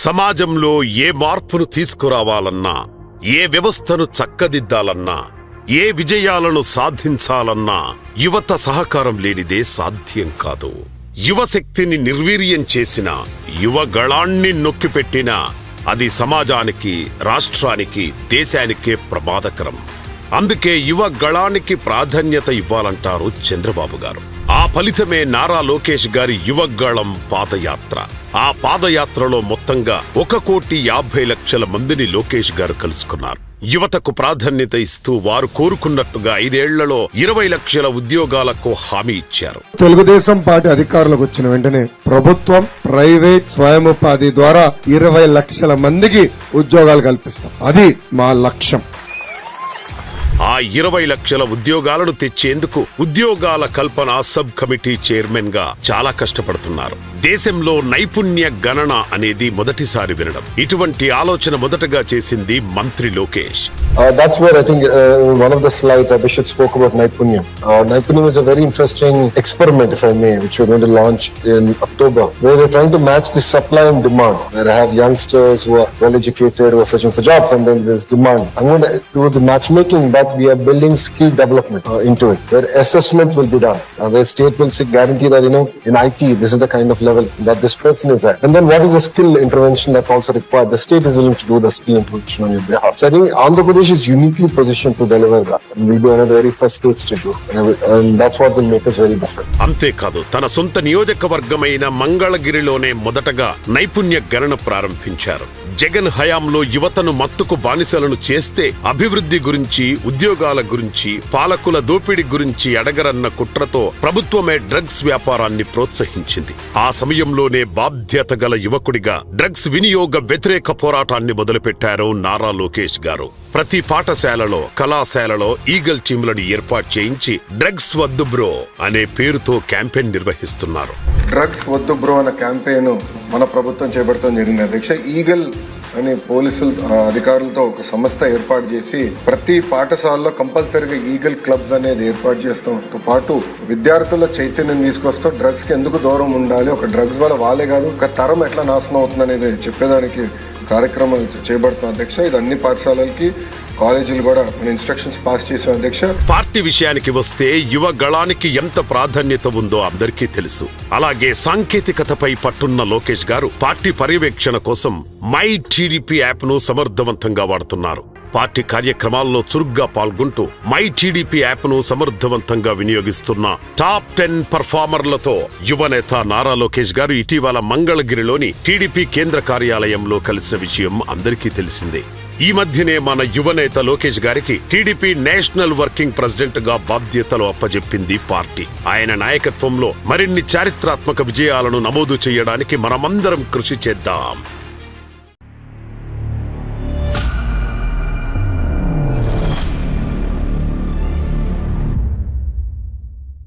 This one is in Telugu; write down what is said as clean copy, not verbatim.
సమాజంలో ఏ మార్పును తీసుకురావాలన్నా, ఏ వ్యవస్థను చక్కదిద్దాలన్నా, ఏ విజయాలను సాధించాలన్నా యువత సహకారం లేనిదే సాధ్యం కాదు. యువశక్తిని నిర్వీర్యం చేసిన, యువగళాన్ని నొక్కిపెట్టిన అది సమాజానికి, రాష్ట్రానికి, దేశానికే ప్రమాదకరం. అందుకే యువగళానికి ప్రాధాన్యత ఇవ్వాలంటారు చంద్రబాబు గారు. ఆ ఫలితమే నారా లోకేష్ గారి యువగళం పాదయాత్ర. ఆ పాదయాత్రలో మొత్తంగా 1,50,00,000 మందిని లోకేష్ గారు కలుసుకున్నారు. యువతకు ప్రాధాన్యత ఇస్తూ వారు కోరుకున్నట్టుగా 5 ఏళ్లలో 20 లక్షల ఉద్యోగాలకు హామీ ఇచ్చారు. తెలుగుదేశం పార్టీ అధికారులకు వచ్చిన వెంటనే ప్రభుత్వం, ప్రైవేట్, స్వయం ఉపాధి ద్వారా 20 లక్షల మందికి ఉద్యోగాలు కల్పిస్తాం. అది మా లక్ష్యం. ఆ 20 లక్షల ఉద్యోగాలను తెచ్చేందుకు ఉద్యోగాల కల్పన సబ్ కమిటీ చైర్మన్ గా చాలా కష్టపడుతున్నారు. దేశంలో నైపుణ్య గణన అనేది మొదటిసారి వినడం. ఇటువంటి ఆలోచన మొదటగా చేసింది మంత్రి Lokesh. That's where I think one of the slides Abhishek spoke about Naipunyam. Naipunyam is a very interesting experiment, if I may, which we're going to launch in October, where we're trying to match the supply and demand. Where I have youngsters who are well educated, who are searching for jobs, and then there's demand. I'm going to do the matchmaking, but we are building skill development into it, where assessment will be done, where state will guarantee that, in IT, this is the kind of level that this person is at. And then what is the skill intervention that's also required? The state is willing to do the skill intervention on your behalf. So I think Andhra Pradesh is uniquely positioned to deliver that. And we'll be one of the very first states to do. And that's what will make us very different. అంతేకాదు, తన సొంత నియోజకవర్గమైన మంగళగిరిలోనే మొదటగా నైపుణ్య గణన ప్రారంభించారు. జగన్ హయాంలో యువతను మత్తుకు బానిసలను చేస్తే అభివృద్ధి గురించి, ఉద్యోగాల గురించి, పాలకుల దోపిడీ గురించి అడగరన్న కుట్రతో ప్రభుత్వమే డ్రగ్స్ వ్యాపారాన్ని ప్రోత్సహించింది. ఆ సమయంలోనే బాధ్యత గల యువకుడిగా డ్రగ్స్ వినియోగ వ్యతిరేక పోరాటాన్ని మొదలుపెట్టారు నారా లోకేష్ గారు. ప్రతి పాఠశాలలో, కళాశాలలో ఈగల్ టీంలను ఏర్పాటు చేయించి డ్రగ్స్ వద్దు బ్రో అనే పేరుతో క్యాంపెయిన్ నిర్వహిస్తున్నారు. డ్రగ్స్ వద్దు బ్రో అనే క్యాంపెయిన్ మన ప్రభుత్వం చేపడతాం జరిగింది అధ్యక్ష. ఈగల్ అనే పోలీసులు అధికారులతో ఒక సంస్థ ఏర్పాటు చేసి ప్రతి పాఠశాలలో కంపల్సరీగా ఈగల్ క్లబ్స్ అనేది ఏర్పాటు చేస్తాంతో పాటు విద్యార్థుల చైతన్యం తీసుకొస్తాం. డ్రగ్స్ కి ఎందుకు దూరం ఉండాలి, ఒక డ్రగ్స్ వల్ల వాళ్ళే కాదు ఒక తరం ఎట్లా నాశనం అవుతుంది అనేది చెప్పేదానికి కార్యక్రమాలు చేపడతాం అధ్యక్ష. ఇది అన్ని పాఠశాలలకి, కాలేజీలు కూడా మన ఇన్స్ట్రక్షన్స్ పాస్ చేసాం అధ్యక్ష. పార్టీ విషయానికి వస్తే యువ గళానికి ఎంత ప్రాధాన్యత ఉందో అందరికీ తెలుసు. అలాగే సాంకేతికతపై పట్టున్న లోకేష్ గారు పార్టీ పర్యవేక్షణ కోసం మై టీడీపీ యాప్ ను సమర్థవంతంగా వాడుతున్నారు. పార్టీ కార్యక్రమాల్లో చురుగ్గా పాల్గొంటూ మై టీడీపీ యాప్ ను సమర్థవంతంగా వినియోగిస్తున్న టాప్ 10 పర్ఫార్మర్లతో యువనేత నారా లోకేష్ గారు ఇటీవల మంగళగిరిలోని టీడీపీ కేంద్ర కార్యాలయంలో కలిసిన విషయం అందరికీ తెలిసిందే. ఈ మధ్యనే మన యువనేత లోకేష్ గారికి టీడీపీ నేషనల్ వర్కింగ్ ప్రెసిడెంట్ గా బాధ్యతలు అప్పజెప్పింది పార్టీ. ఆయన నాయకత్వంలో మరిన్ని చారిత్రాత్మక విజయాలను నమోదు చేయడానికి మనమందరం కృషి చేద్దాం.